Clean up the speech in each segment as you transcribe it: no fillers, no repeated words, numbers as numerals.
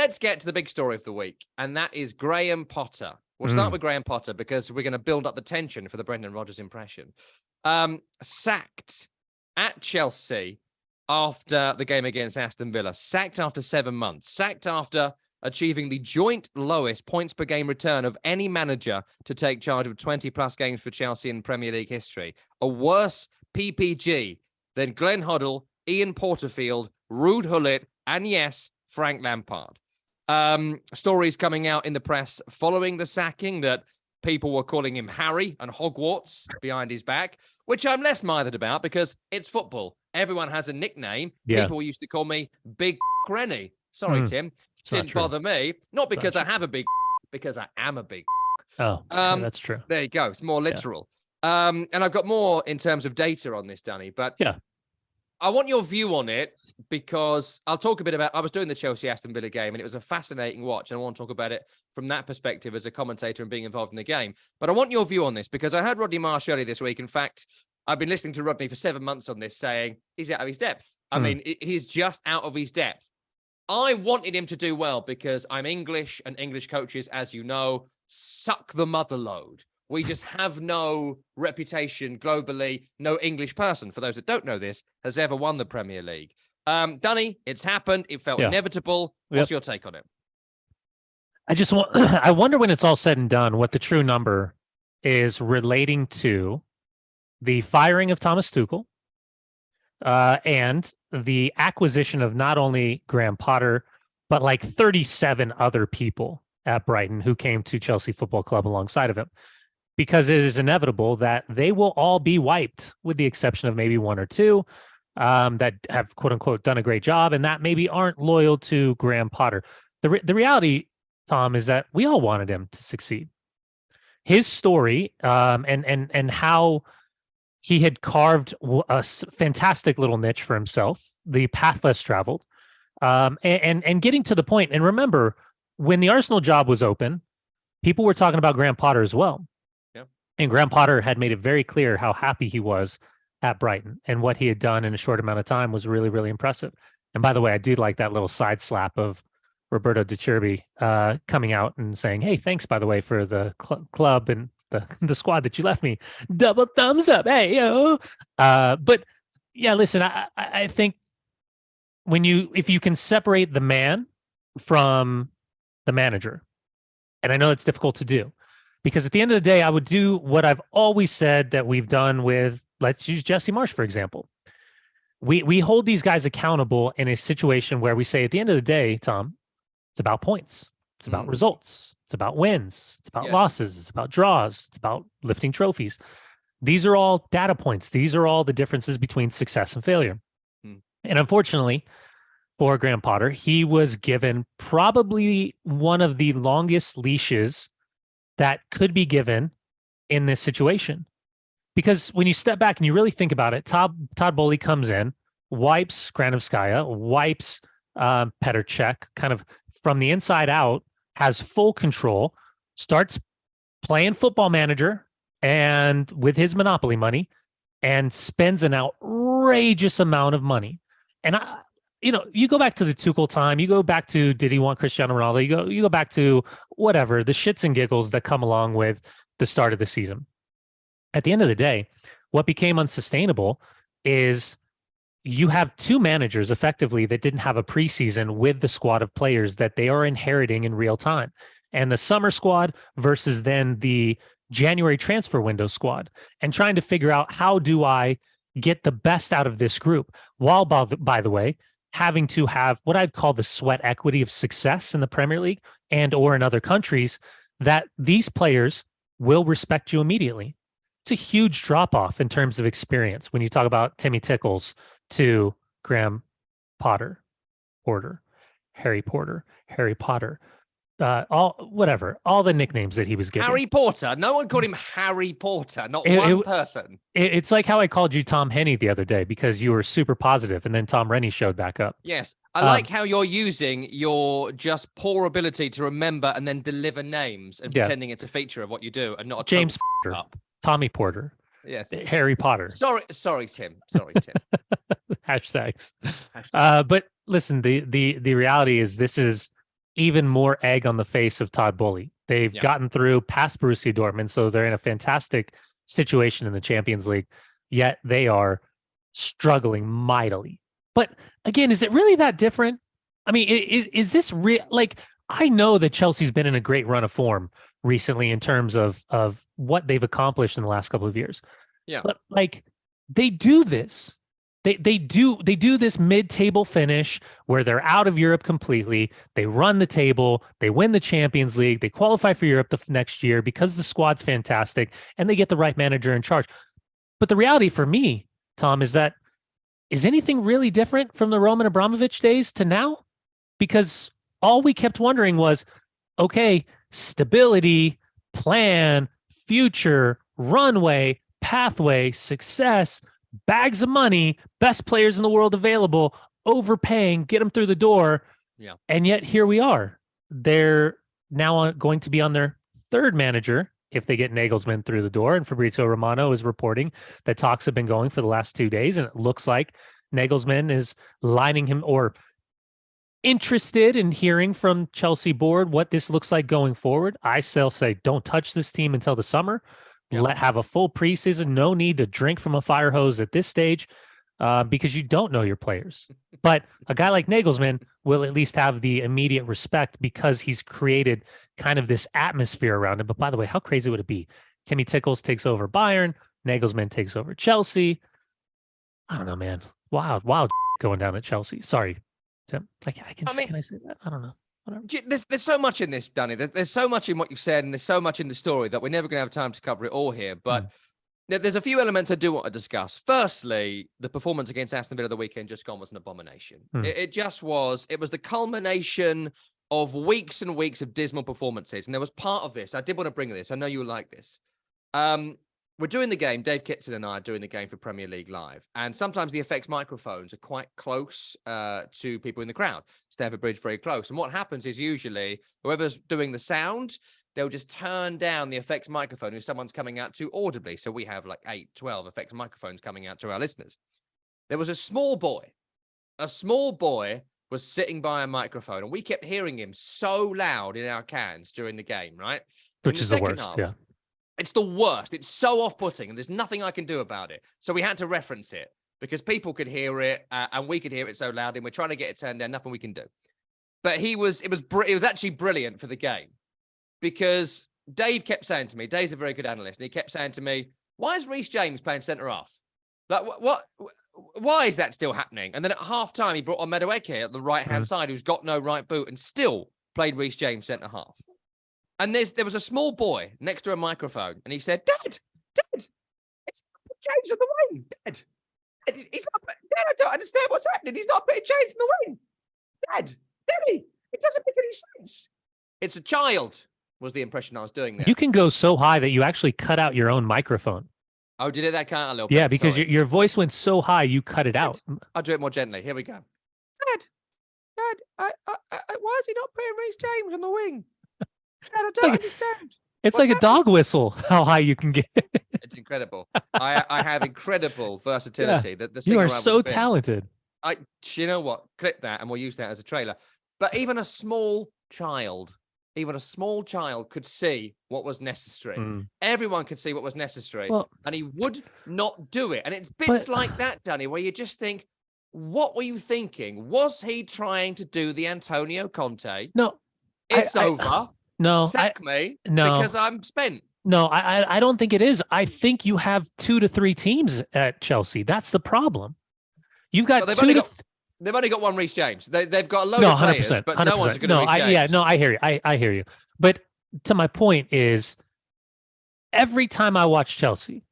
let's get to the big story of the week, and that is Graham Potter. We'll start with Graham Potter because we're going to build up the tension for the Brendan Rodgers impression. Sacked at Chelsea after the game against Aston Villa. Sacked after 7 months. Sacked after achieving the joint lowest points per game return of any manager to take charge of 20-plus games for Chelsea in Premier League history. A worse PPG than Glenn Hoddle, Ian Porterfield, Ruud Gullit, and yes, Frank Lampard. Stories coming out in the press following the sacking that people were calling him Harry and Hogwarts behind his back, which I'm less mithered about because it's football. Everyone has a nickname. Yeah. People used to call me Big Rennie. Sorry, Tim. Didn't bother me. Not because I have a big, because I am a big. Oh, okay, that's true. There you go. It's more literal. Yeah. And I've got more in terms of data on this, Danny, but yeah, I want your view on it because I'll talk a bit about, I was doing the Chelsea Aston Villa game and it was a fascinating watch. And I want to talk about it from that perspective as a commentator and being involved in the game. But I want your view on this because I heard Rodney Marsh earlier this week. In fact, I've been listening to Rodney for 7 months on this saying he's out of his depth. I mean, he's just out of his depth. I wanted him to do well because I'm English and English coaches, as you know, suck the mother load. We just have no reputation globally. No English person, for those that don't know this, has ever won the Premier League. Dunny, it's happened. It felt inevitable. What's your take on it? I wonder when it's all said and done, what the true number is relating to the firing of Thomas Tuchel and the acquisition of not only Graham Potter, but like 37 other people at Brighton who came to Chelsea Football Club alongside of him. Because it is inevitable that they will all be wiped, with the exception of maybe one or two that have, quote unquote, done a great job and that maybe aren't loyal to Graham Potter. The reality, Tom, is that we all wanted him to succeed. His story and how he had carved a fantastic little niche for himself, the path less traveled, and getting to the point. And remember, when the Arsenal job was open, people were talking about Graham Potter as well. And Graham Potter had made it very clear how happy he was at Brighton, and what he had done in a short amount of time was really, really impressive. And by the way, I do like that little side slap of Roberto De Cherby coming out and saying, "Hey, thanks, by the way, for the club and the squad that you left me. Double thumbs up, hey yo." But yeah, listen, I think if you can separate the man from the manager, and I know it's difficult to do. Because at the end of the day, I would do what I've always said that we've done with, let's use Jesse Marsch, for example. We hold these guys accountable in a situation where we say, at the end of the day, Tom, it's about points. It's about results. It's about wins. It's about losses. It's about draws. It's about lifting trophies. These are all data points. These are all the differences between success and failure. And unfortunately, for Graham Potter, he was given probably one of the longest leashes that could be given in this situation. Because when you step back and you really think about it, Todd Boehly comes in, wipes Granovskaya, wipes Petr Cech, kind of from the inside out, has full control, starts playing football manager and with his monopoly money, and spends an outrageous amount of money. And you go back to the Tuchel time, you go back to, did he want Cristiano Ronaldo? You go back to whatever, the shits and giggles that come along with the start of the season. At the end of the day, what became unsustainable is you have two managers effectively that didn't have a preseason with the squad of players that they are inheriting in real time. And the summer squad versus then the January transfer window squad, and trying to figure out, how do I get the best out of this group, while, by the way, having to have what I'd call the sweat equity of success in the Premier League and or in other countries, that these players will respect you immediately. It's a huge drop-off in terms of experience when you talk about Timmy Tickles to Graham Potter, Harry Potter, all the nicknames that he was given. Harry Potter. No one called him Harry Potter. Not one person. It's like how I called you Tom Henney the other day because you were super positive, and then Tom Rennie showed back up. Yes. I like how you're using your just poor ability to remember and then deliver names and pretending it's a feature of what you do and not a James up. Tommy Porter. Yes. Harry Potter. Sorry, Tim. Hashtags. But listen, the reality is, this is even more egg on the face of Todd Boehly. They've gotten through past Borussia Dortmund, so they're in a fantastic situation in the Champions League, yet they are struggling mightily. But again, is it really that different? I mean, is this real? Like, I know that Chelsea's been in a great run of form recently in terms of what they've accomplished in the last couple of years. Yeah. But like, they do this. They do this mid-table finish where they're out of Europe completely. They run the table, they win the Champions League, they qualify for Europe the next year because the squad's fantastic, and they get the right manager in charge. But the reality for me, Tom, is that is anything really different from the Roman Abramovich days to now? Because all we kept wondering was, okay, stability, plan, future, runway, pathway, success, bags of money, best players in the world available, overpaying, get them through the door. Yeah. And yet here we are. They're now going to be on their third manager if they get Nagelsmann through the door. And Fabrizio Romano is reporting that talks have been going for the last 2 days. And it looks like Nagelsmann is lining him or interested in hearing from Chelsea board what this looks like going forward. I still say don't touch this team until the summer. Have a full preseason. No need to drink from a fire hose at this stage because you don't know your players. But a guy like Nagelsmann will at least have the immediate respect because he's created kind of this atmosphere around him. But by the way, how crazy would it be? Timmy Tickles takes over Bayern. Nagelsmann takes over Chelsea. I don't know, man. Wild going down at Chelsea. Sorry, Tim. Can I say that? I don't know. There's so much in this, Danny. There's so much in what you said, and there's so much in the story that we're never going to have time to cover it all here. But there's a few elements I do want to discuss. Firstly, the performance against Aston Villa the weekend just gone was an abomination. It just was. It was the culmination of weeks and weeks of dismal performances. And there was part of this. I did want to bring this. I know you will like this. We're doing the game. Dave Kitson and I are doing the game for Premier League Live. And sometimes the effects microphones are quite close to people in the crowd. Stamford Bridge, very close. And what happens is usually whoever's doing the sound, they'll just turn down the effects microphone if someone's coming out too audibly. So we have like 8, 12 effects microphones coming out to our listeners. There was a small boy. A small boy was sitting by a microphone, and we kept hearing him so loud in our cans during the game, right? Which is the worst, yeah. It's the worst. It's so off-putting, and there's nothing I can do about it. So we had to reference it because people could hear it, and we could hear it so loud, and we're trying to get it turned down. Nothing we can do. But it was actually brilliant for the game because Dave kept saying to me, Dave's a very good analyst, and he kept saying to me, "Why is Reece James playing centre half? Like what? Why is that still happening?" And then at half-time, he brought on Madueke at the right-hand side, who's got no right boot, and still played Reece James centre half. And there was a small boy next to a microphone, and he said, Dad, it's James on the wing, Dad. He's not, Dad, I don't understand what's happening. He's not putting James in the wing. Dad, Daddy, it doesn't make any sense. It's a child, was the impression I was doing there. You can go so high that you actually cut out your own microphone. Oh, did that count a little bit? Yeah, because your voice went so high, you cut it out. I'll do it more gently. Here we go. Dad, why is he not putting Reece James on the wing? I don't understand. It's like a dog whistle, how high you can get. It's incredible. I have incredible versatility. Yeah. You are so talented. You know what? Clip that and we'll use that as a trailer. But even a small child could see what was necessary. Everyone could see what was necessary. And he would not do it. And it's bits like that, Danny, where you just think, what were you thinking? Was he trying to do the Antonio Conte? No. It's over. No, sack me because I'm spent. No, I don't think it is. I think you have 2 to 3 teams at Chelsea. That's the problem. You've got they've only got one Reece James. They've got a load of players, but 100%. No one's going to Reece James. I hear you. I hear you. But to my point is, every time I watch Chelsea,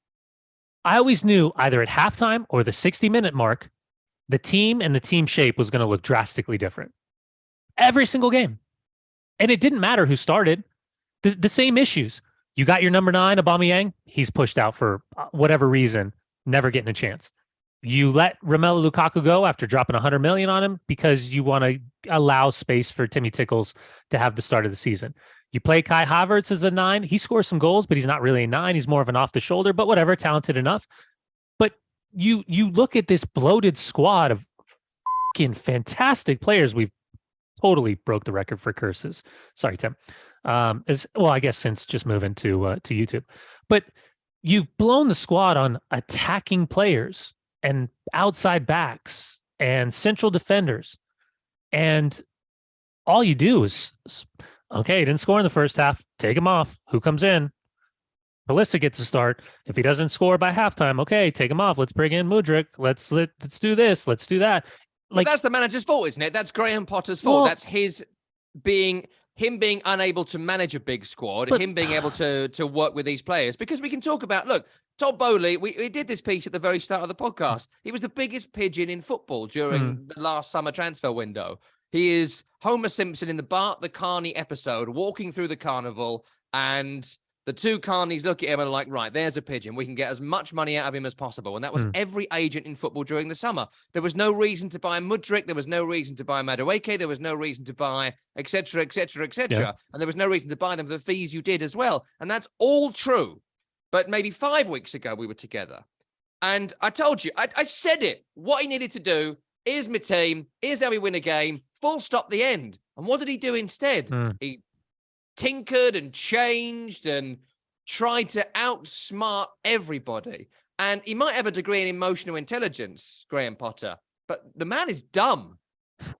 I always knew either at halftime or the 60-minute mark, the team and the team shape was going to look drastically different. Every single game. And it didn't matter who started. The same issues. You got your number 9, Aubameyang. He's pushed out for whatever reason, never getting a chance. You let Romelu Lukaku go after dropping 100 million on him because you want to allow space for Timmy Tickles to have the start of the season. You play Kai Havertz as a 9. He scores some goals, but he's not really a 9. He's more of an off the shoulder, but whatever, talented enough. But you look at this bloated squad of fucking fantastic players we've totally broke the record for curses. Sorry, Tim. Is well, I guess since just moving to YouTube, but you've blown the squad on attacking players and outside backs and central defenders, and all you do is, okay, he didn't score in the first half, take him off. Who comes in? Melissa gets a start. If he doesn't score by halftime, okay, take him off. Let's bring in Mudryk. Let's do this. Let's do that. Like, that's the manager's fault, isn't it? That's Graham Potter's fault. Well, that's him being unable to manage a big squad, him being able to work with these players. Because we can talk about, look, Todd Bowley, we did this piece at the very start of the podcast. He was the biggest pigeon in football during the last summer transfer window. He is Homer Simpson in the Bart the Carney episode, walking through the carnival, and the two carnies look at him and are like, right, there's a pigeon. We can get as much money out of him as possible. And that was every agent in football during the summer. There was no reason to buy Mudryk. There was no reason to buy Madueke. There was no reason to buy, et cetera, et cetera, et cetera. Yeah. And there was no reason to buy them for the fees you did as well. And that's all true. But maybe 5 weeks ago, we were together. And I told you, I said it. What he needed to do, here's my team. Here's how we win a game. Full stop, the end. And what did he do instead? He tinkered and changed and tried to outsmart everybody. And he might have a degree in emotional intelligence, Graham Potter, but the man is dumb.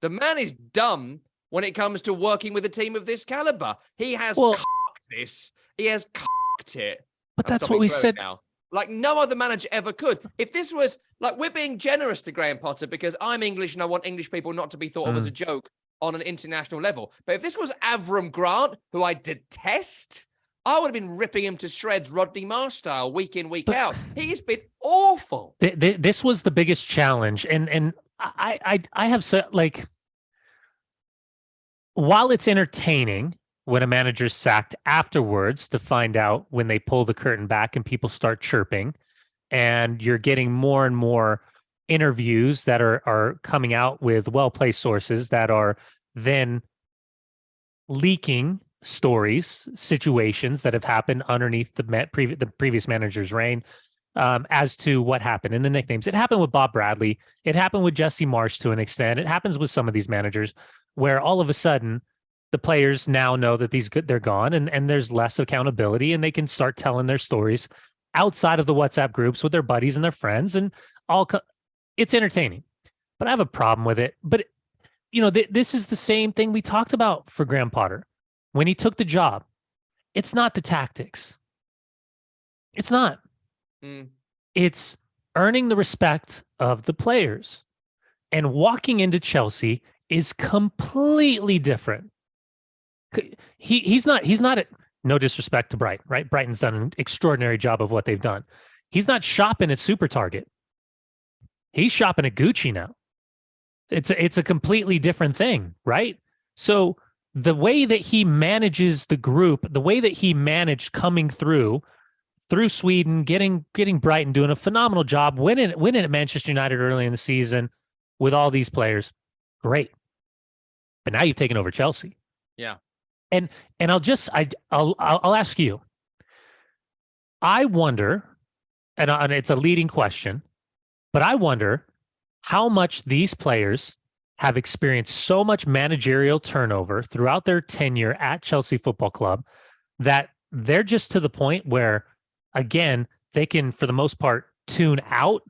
The man is dumb when it comes to working with a team of this caliber. He has cocked this. He has cocked it. But that's what we said now. Like no other manager ever could. If this was like, we're being generous to Graham Potter because I'm English and I want English people not to be thought of as a joke on an international level. But if this was Avram Grant, who I detest, I would have been ripping him to shreds Rodney Marsh style week in, week out. He's been awful. This was the biggest challenge. And I have said, like, while it's entertaining when a manager's sacked afterwards to find out when they pull the curtain back and people start chirping, and you're getting more and more interviews that are coming out with well-placed sources that are then leaking stories, situations that have happened underneath the previous manager's reign, as to what happened in the nicknames. It happened with Bob Bradley. It happened with Jesse Marsh to an extent. It happens with some of these managers where all of a sudden the players now know that they're gone, and there's less accountability, and they can start telling their stories outside of the WhatsApp groups with their buddies and their friends, and it's entertaining. But I have a problem with it. But this is the same thing we talked about for Graham Potter when he took the job. It's not the tactics. It's not. It's earning the respect of the players. And walking into Chelsea is completely different. He's not no disrespect to Brighton, right? Brighton's done an extraordinary job of what they've done. He's not shopping at Super Target. He's shopping at Gucci now. It's a completely different thing, right? So the way that he manages the group, the way that he managed coming through Sweden, getting Brighton, doing a phenomenal job, winning at Manchester United early in the season with all these players, great. But now you've taken over Chelsea. Yeah. And I'll ask you. I wonder, and it's a leading question, but I wonder how much these players have experienced so much managerial turnover throughout their tenure at Chelsea Football Club that they're just to the point where, again, they can, for the most part, tune out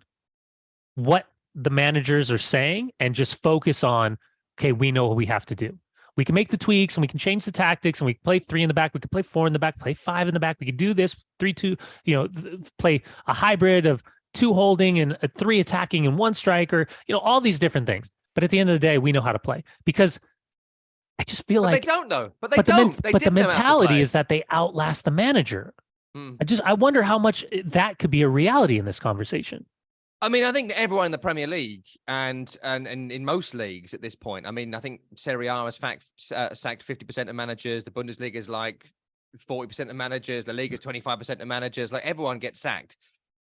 what the managers are saying and just focus on, okay, we know what we have to do. We can make the tweaks and we can change the tactics and we can play 3 in the back. We can play 4 in the back, play 5 in the back. We can do this 3-2, play a hybrid of 2 holding and 3 attacking and 1 striker, all these different things. But at the end of the day, we know how to play because I just feel like they don't know, but they don't. But the mentality is that they outlast the manager. I wonder how much that could be a reality in this conversation. I mean, I think that everyone in the Premier League and in most leagues at this point, I mean, I think Serie A has sacked 50% of managers. The Bundesliga is like 40% of managers. The league is 25% of managers. Like everyone gets sacked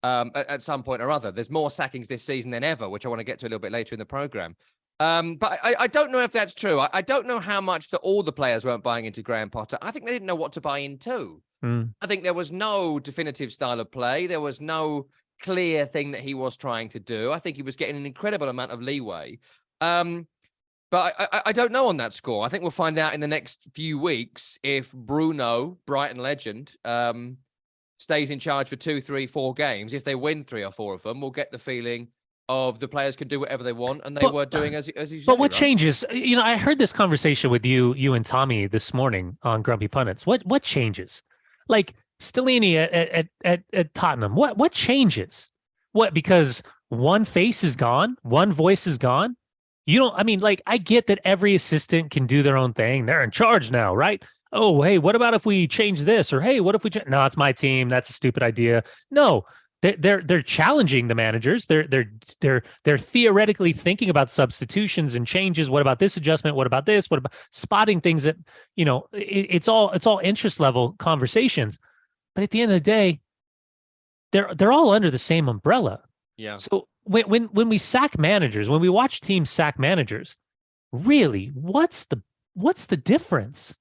at some point or other. There's more sackings this season than ever, which I want to get to a little bit later in the program. But I don't know if that's true. I don't know how much that all the players weren't buying into Graham Potter. I think they didn't know what to buy into. I think there was no definitive style of play. There was no clear thing that he was trying to do. I think he was getting an incredible amount of leeway. But I don't know on that score. I think we'll find out in the next few weeks if Bruno, Brighton legend, stays in charge for 2, 3, 4 games. If they win 3 or 4 of them, we'll get the feeling of the players can do whatever they want, and they were doing as you say. But what right? changes? I heard this conversation with you and Tommy this morning on Grumpy Pundits. What changes? Like Stellini at Tottenham. What changes? What, because one face is gone, one voice is gone. I get that every assistant can do their own thing. They're in charge now, right? Oh, hey, what about if we change this? Or hey, what if we no, it's my team. That's a stupid idea. No, they're challenging the managers. They're theoretically thinking about substitutions and changes. What about this adjustment? What about this? What about spotting things that, it's all interest level conversations. But at the end of the day, they're all under the same umbrella. Yeah. So when we sack managers, when we watch teams sack managers, really, what's the difference?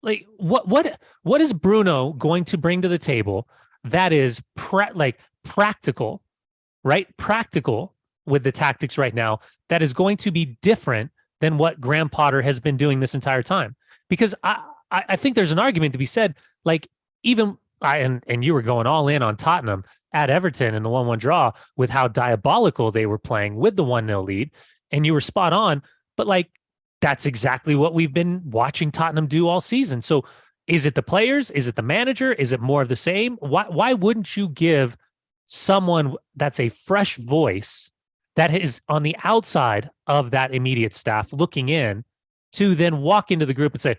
Like what is Bruno going to bring to the table that is practical, right? Practical with the tactics right now that is going to be different than what Graham Potter has been doing this entire time. Because I think there's an argument to be said, like even and you were going all in on Tottenham at Everton in the 1-1 draw with how diabolical they were playing with the 1-0 lead, and you were spot on. But like that's exactly what we've been watching Tottenham do all season. So is it the players? Is it the manager? Is it more of the same? Why wouldn't you give someone that's a fresh voice that is on the outside of that immediate staff looking in to then walk into the group and say,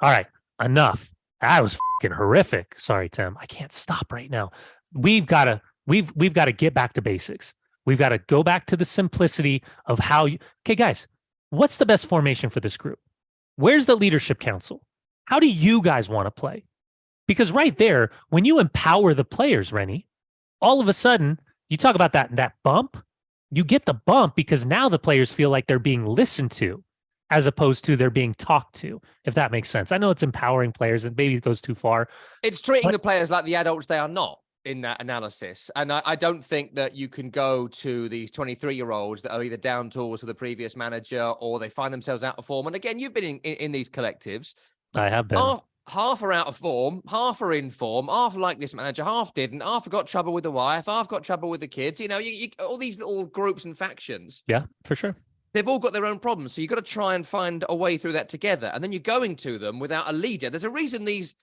all right, enough. That was fucking horrific. Sorry, Tim. I can't stop right now. We've got to get back to basics. We've got to go back to the simplicity of how you, okay, guys, what's the best formation for this group? Where's the leadership council? How do you guys want to play? Because right there, when you empower the players, Rennie, all of a sudden you talk about that bump, you get the bump because now the players feel like they're being listened to as opposed to they're being talked to, if that makes sense. I know it's empowering players and maybe it goes too far. It's treating the players like the adults they are not in that analysis. And I don't think that you can go to these 23-year-olds that are either down tools for the previous manager or they find themselves out of form. And again, you've been in these collectives. I have been. Half are out of form, half are in form, half like this manager, half didn't, half got trouble with the wife, half got trouble with the kids. You all these little groups and factions. Yeah, for sure. They've all got their own problems. So you've got to try and find a way through that together. And then you're going to them without a leader. There's a reason these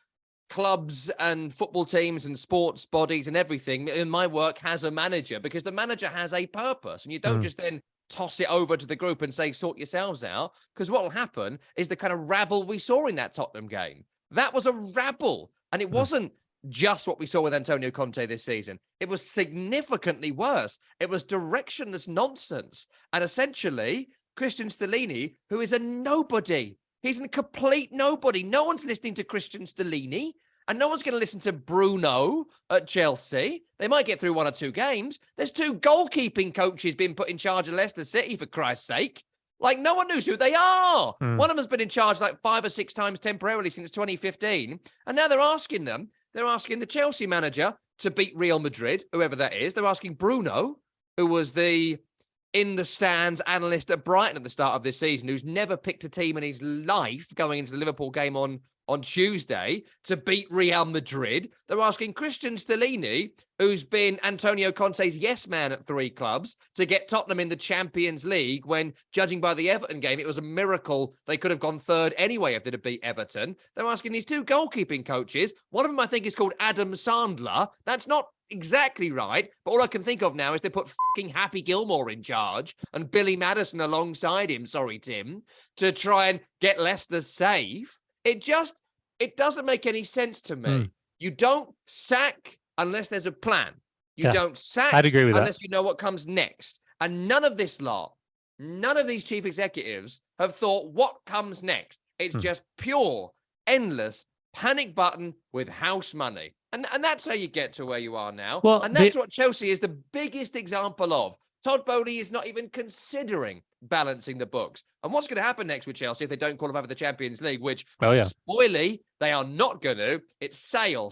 clubs and football teams and sports bodies and everything in my work has a manager, because the manager has a purpose. And you don't just then toss it over to the group and say, sort yourselves out. Because what will happen is the kind of rabble we saw in that Tottenham game. That was a rabble. And it wasn't just what we saw with Antonio Conte this season. It was significantly worse. It was directionless nonsense. And essentially, Christian Stellini, who is a nobody, he's a complete nobody. No one's listening to Christian Stellini, and no one's going to listen to Bruno at Chelsea. They might get through 1 or 2 games. There's 2 goalkeeping coaches being put in charge of Leicester City, for Christ's sake. Like, no one knows who they are. One of them's been in charge like 5 or 6 times temporarily since 2015. And now they're asking the Chelsea manager to beat Real Madrid, whoever that is. They're asking Bruno, who was the in the stands analyst at Brighton at the start of this season, who's never picked a team in his life going into the Liverpool game on Tuesday, to beat Real Madrid. They're asking Christian Stellini, who's been Antonio Conte's yes man at 3 clubs, to get Tottenham in the Champions League when, judging by the Everton game, it was a miracle they could have gone 3rd anyway if they'd have beat Everton. They're asking these 2 goalkeeping coaches. One of them, I think, is called Adam Sandler. That's not exactly right, but all I can think of now is they put fucking Happy Gilmore in charge and Billy Madison alongside him, sorry, Tim, to try and get Leicester safe. It doesn't make any sense to me. You don't sack unless there's a plan. You don't sack I'd agree with unless that. you know what comes next. And none of this lot, none of these chief executives have thought what comes next. It's just pure, endless panic button with house money. And that's how you get to where you are now. Well, and that's what Chelsea is the biggest example of. Todd Bowley is not even considering balancing the books. And what's going to happen next with Chelsea if they don't qualify for the Champions League, which, spoily, they are not going to. It's sale.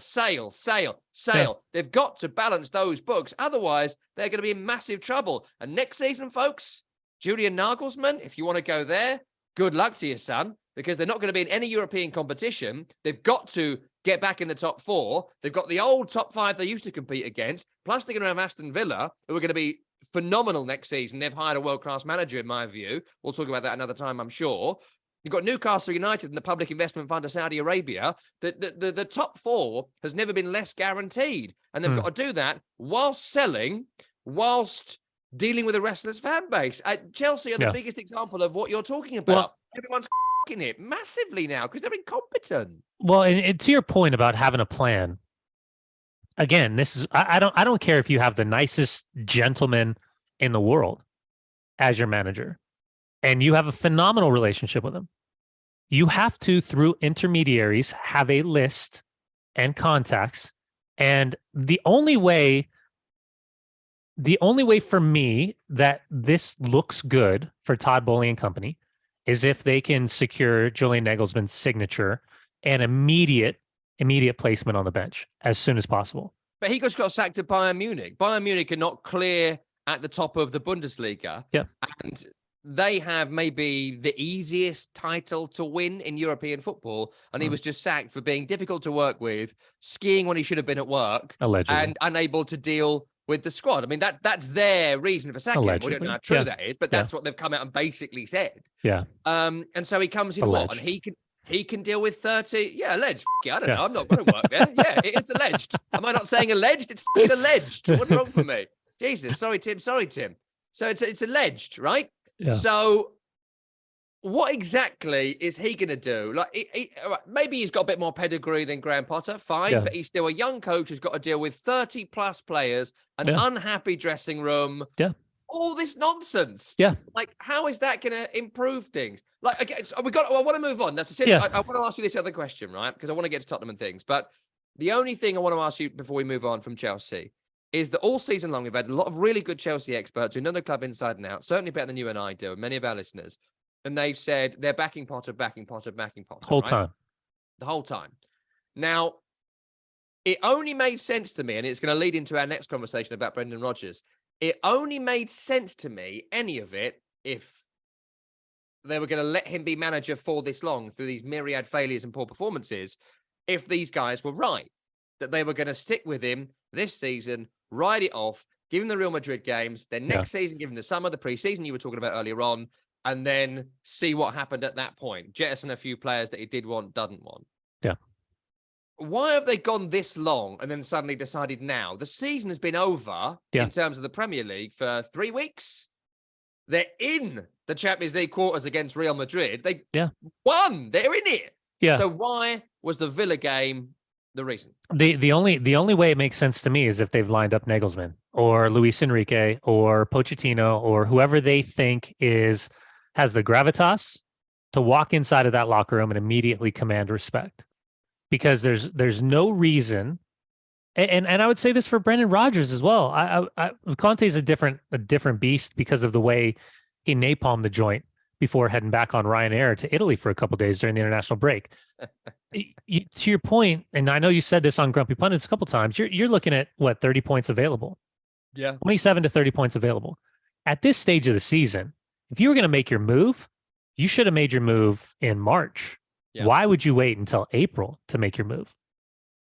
Yeah. They've got to balance those books. Otherwise, they're going to be in massive trouble. And next season, folks, Julian Nagelsmann, if you want to go there, good luck to you, son, because they're not going to be in any European competition. They've got to get back in the top 4. They've got the old top 5 they used to compete against. Plus, they're going to have Aston Villa, who are going to be phenomenal next season. They've hired a world-class manager, in my view. We'll talk about that another time, I'm sure. You've got Newcastle United and the Public Investment Fund of Saudi Arabia. The top 4 has never been less guaranteed. And they've got to do that whilst selling, whilst dealing with a restless fan base. Chelsea are the biggest example of what you're talking about. Well, everyone's f***ing it massively now because they're incompetent. Well, and to your point about having a plan, again, this is I don't care if you have the nicest gentleman in the world as your manager and you have a phenomenal relationship with him. You have to, through intermediaries, have a list and contacts. And the only way for me that this looks good for Todd Bowley and company is if they can secure Julian Nagelsmann's signature and immediate placement on the bench as soon as possible. But he just got sacked at Bayern Munich. Bayern Munich are not clear at the top of the Bundesliga. Yeah. And they have maybe the easiest title to win in European football. And he was just sacked for being difficult to work with, skiing when he should have been at work, allegedly, and unable to deal with the squad. I mean, that's their reason for sacking him. We don't know how true that is, but that's what they've come out and basically said. Yeah. And so he comes in alleged. what? And he can deal with 30. Yeah, alleged. I don't know. I'm not going to work there. Yeah, it is alleged. Am I not saying alleged? It's alleged. What's wrong for me? Jesus. Sorry, Tim. So it's alleged, right? Yeah. So what exactly is he going to do? Like, maybe he's got a bit more pedigree than Graham Potter. Fine, but he's still a young coach who's got to deal with 30 plus players, an unhappy dressing room. Yeah. All this nonsense. Yeah. Like, how is that going to improve things? Like, again, I want to move on. That's I want to ask you this other question, right? Because I want to get to Tottenham and things. But the only thing I want to ask you before we move on from Chelsea is that all season long, we've had a lot of really good Chelsea experts who know the club inside and out, certainly better than you and I do, and many of our listeners. And they've said they're backing Potter. Whole time. The whole time. Now, it only made sense to me, and it's going to lead into our next conversation about Brendan Rodgers. It only made sense to me, any of it, if they were going to let him be manager for this long through these myriad failures and poor performances, if these guys were right, that they were going to stick with him this season, ride it off, give him the Real Madrid games, then next season, give him the summer, the preseason you were talking about earlier on, and then see what happened at that point. Jettison a few players that he did want, doesn't want. Yeah. Why have they gone this long and then suddenly decided now? The season has been over in terms of the Premier League for 3 weeks. They're in the Champions League quarters against Real Madrid. They won. They're in it. Yeah. So why was the Villa game the reason? The only way it makes sense to me is if they've lined up Nagelsmann or Luis Enrique or Pochettino or whoever they think has the gravitas to walk inside of that locker room and immediately command respect. Because there's no reason, and I would say this for Brendan Rodgers as well. Conte is a different beast because of the way he napalmed the joint before heading back on Ryanair to Italy for a couple of days during the international break. To your point, and I know you said this on Grumpy Pundits a couple of times, you're looking at what, 30 points available? Yeah, 27 to 30 points available at this stage of the season. If you were going to make your move, you should have made your move in March. Yeah. Why would you wait until April to make your move?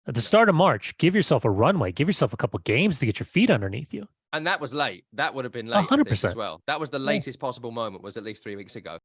At the start of March, give yourself a runway, give yourself a couple games to get your feet underneath you. And that was late. That would have been late 100% as well. That was the latest possible moment, was at least 3 weeks ago.